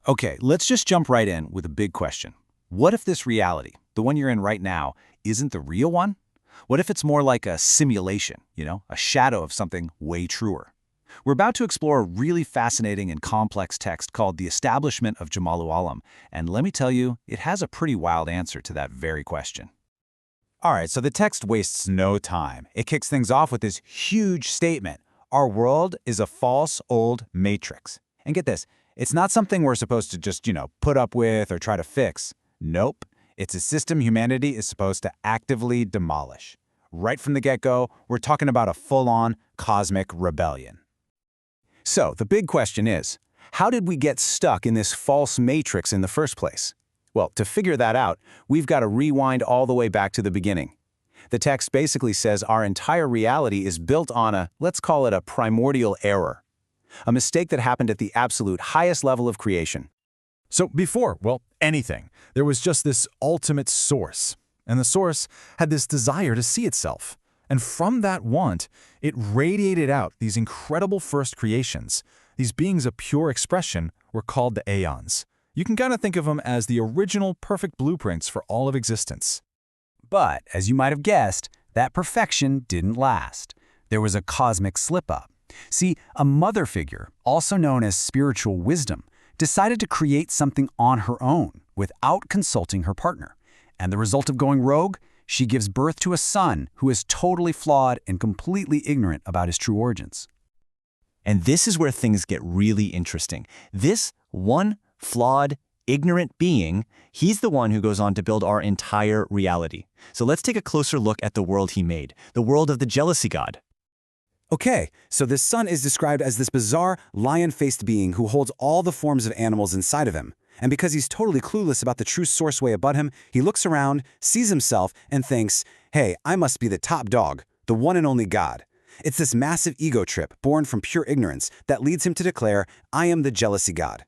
Okay, let's just jump right in with a big question. What if this reality, the one you're in right now, isn't the real one? What if it's more like a simulation, a shadow of something way truer? We're about to explore a really fascinating and complex text called The Establishment of Jemalul Alem, and let me tell you, it has a pretty wild answer to that very question. All right, so the text wastes no time. It kicks things off with this huge statement. Our world is a false old matrix. And get this, it's not something we're supposed to just, put up with or try to fix. Nope. It's a system humanity is supposed to actively demolish. Right from the get-go, we're talking about a full-on cosmic rebellion. So, the big question is, how did we get stuck in this false matrix in the first place? Well, to figure that out, we've got to rewind all the way back to the beginning. The text basically says our entire reality is built on let's call it a primordial error, a mistake that happened at the absolute highest level of creation. So before, anything, there was just this ultimate source. And the source had this desire to see itself. And from that want, it radiated out these incredible first creations. These beings of pure expression were called the aeons. You can kind of think of them as the original perfect blueprints for all of existence. But, as you might have guessed, that perfection didn't last. There was a cosmic slip-up. See, a mother figure, also known as spiritual wisdom, decided to create something on her own without consulting her partner. And the result of going rogue? She gives birth to a son who is totally flawed and completely ignorant about his true origins. And this is where things get really interesting. This one flawed, ignorant being, he's the one who goes on to build our entire reality. So let's take a closer look at the world he made, the world of the jealousy god. Okay, so this son is described as this bizarre, lion-faced being who holds all the forms of animals inside of him. And because he's totally clueless about the true source way above him, he looks around, sees himself, and thinks, hey, I must be the top dog, the one and only God. It's this massive ego trip born from pure ignorance that leads him to declare, I am the jealousy god.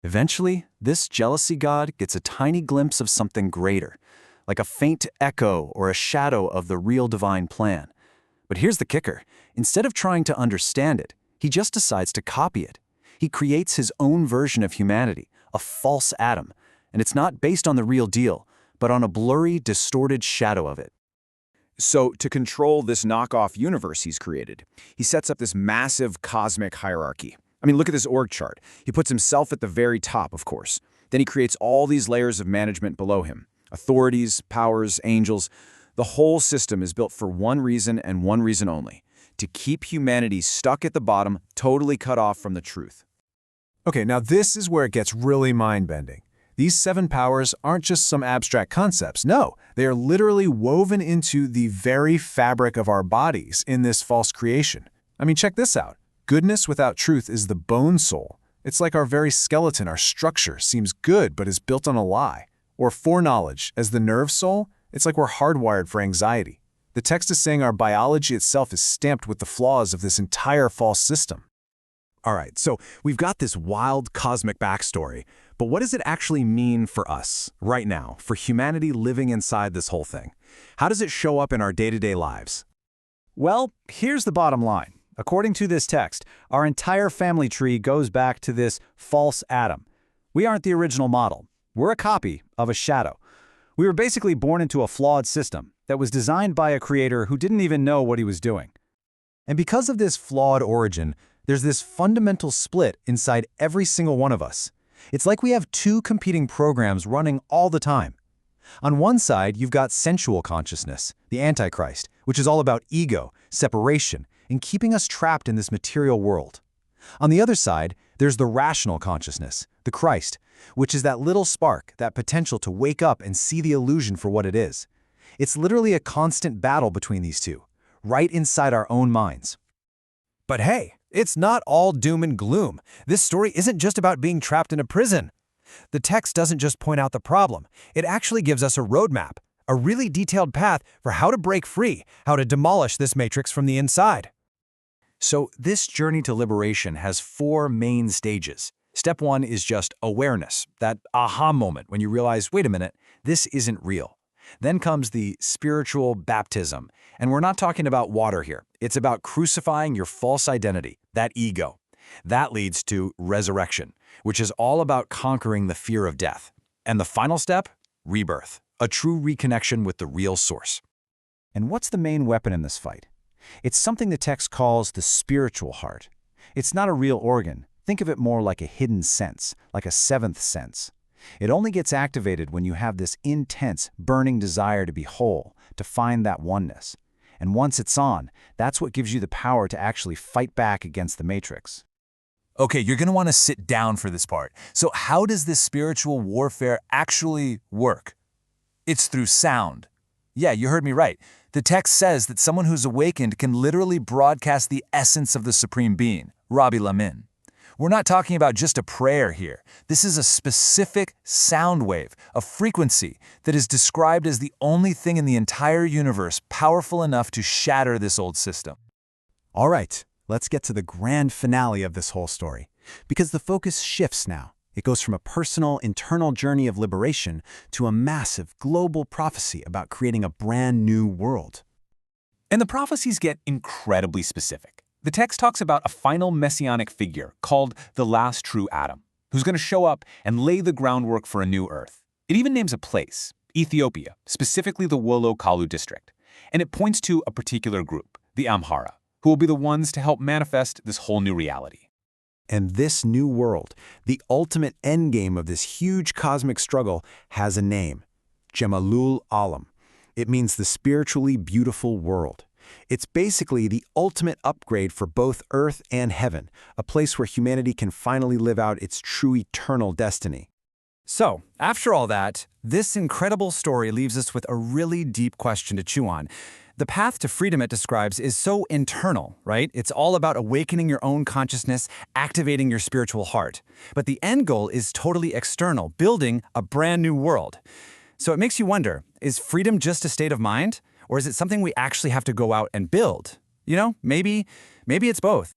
Eventually, this jealousy god gets a tiny glimpse of something greater, like a faint echo or a shadow of the real divine plan. But here's the kicker. Instead of trying to understand it, he just decides to copy it. He creates his own version of humanity, a false Adam, and it's not based on the real deal, but on a blurry, distorted shadow of it. So, to control this knockoff universe he's created, he sets up this massive cosmic hierarchy. I mean, look at this org chart. He puts himself at the very top, of course. Then he creates all these layers of management below him. Authorities, powers, angels. The whole system is built for one reason and one reason only: to keep humanity stuck at the bottom, totally cut off from the truth. Okay, now this is where it gets really mind-bending. These 7 powers aren't just some abstract concepts. No, they are literally woven into the very fabric of our bodies in this false creation. I mean, check this out. Goodness without truth is the bone soul. It's like our very skeleton, our structure, seems good but is built on a lie. Or foreknowledge, as the nerve soul, it's like we're hardwired for anxiety. The text is saying our biology itself is stamped with the flaws of this entire false system. All right, so we've got this wild cosmic backstory, but what does it actually mean for us, right now, for humanity living inside this whole thing? How does it show up in our day-to-day lives? Well, here's the bottom line. According to this text, our entire family tree goes back to this false Adam. We aren't the original model. We're a copy of a shadow. We were basically born into a flawed system that was designed by a creator who didn't even know what he was doing. And because of this flawed origin, there's this fundamental split inside every single one of us. It's like we have 2 competing programs running all the time. On one side, you've got sensual consciousness, the Antichrist, which is all about ego, separation, and keeping us trapped in this material world. On the other side, there's the rational consciousness, the Christ, which is that little spark, that potential to wake up and see the illusion for what it is. It's literally a constant battle between these two, right inside our own minds. But hey, it's not all doom and gloom. This story isn't just about being trapped in a prison. The text doesn't just point out the problem. It actually gives us a roadmap, a really detailed path for how to break free, how to demolish this matrix from the inside. So this journey to liberation has 4 main stages. Step 1 is just awareness, that aha moment when you realize, wait a minute, this isn't real. Then comes the spiritual baptism. And we're not talking about water here. It's about crucifying your false identity, that ego. That leads to resurrection, which is all about conquering the fear of death. And the final step? Rebirth, a true reconnection with the real source. And what's the main weapon in this fight? It's something the text calls the spiritual heart. It's not a real organ. Think of it more like a hidden sense, like a seventh sense. It only gets activated when you have this intense, burning desire to be whole, to find that oneness. And once it's on, that's what gives you the power to actually fight back against the Matrix. Okay, you're going to want to sit down for this part. So how does this spiritual warfare actually work? It's through sound. Yeah, you heard me right. The text says that someone who's awakened can literally broadcast the essence of the Supreme Being, Rabbi Lamin. We're not talking about just a prayer here. This is a specific sound wave, a frequency that is described as the only thing in the entire universe powerful enough to shatter this old system. All right, let's get to the grand finale of this whole story, because the focus shifts now. It goes from a personal, internal journey of liberation to a massive, global prophecy about creating a brand new world. And the prophecies get incredibly specific. The text talks about a final messianic figure called the last true Adam, who's going to show up and lay the groundwork for a new earth. It even names a place, Ethiopia, specifically the Wollo Kalu district. And it points to a particular group, the Amhara, who will be the ones to help manifest this whole new reality. And this new world, the ultimate endgame of this huge cosmic struggle, has a name: Jemalul Alem. It means the spiritually beautiful world. It's basically the ultimate upgrade for both earth and heaven, a place where humanity can finally live out its true eternal destiny. So, after all that, this incredible story leaves us with a really deep question to chew on. The path to freedom it describes is so internal, right? It's all about awakening your own consciousness, activating your spiritual heart. But the end goal is totally external, building a brand new world. So it makes you wonder, is freedom just a state of mind? Or is it something we actually have to go out and build? You know, maybe it's both.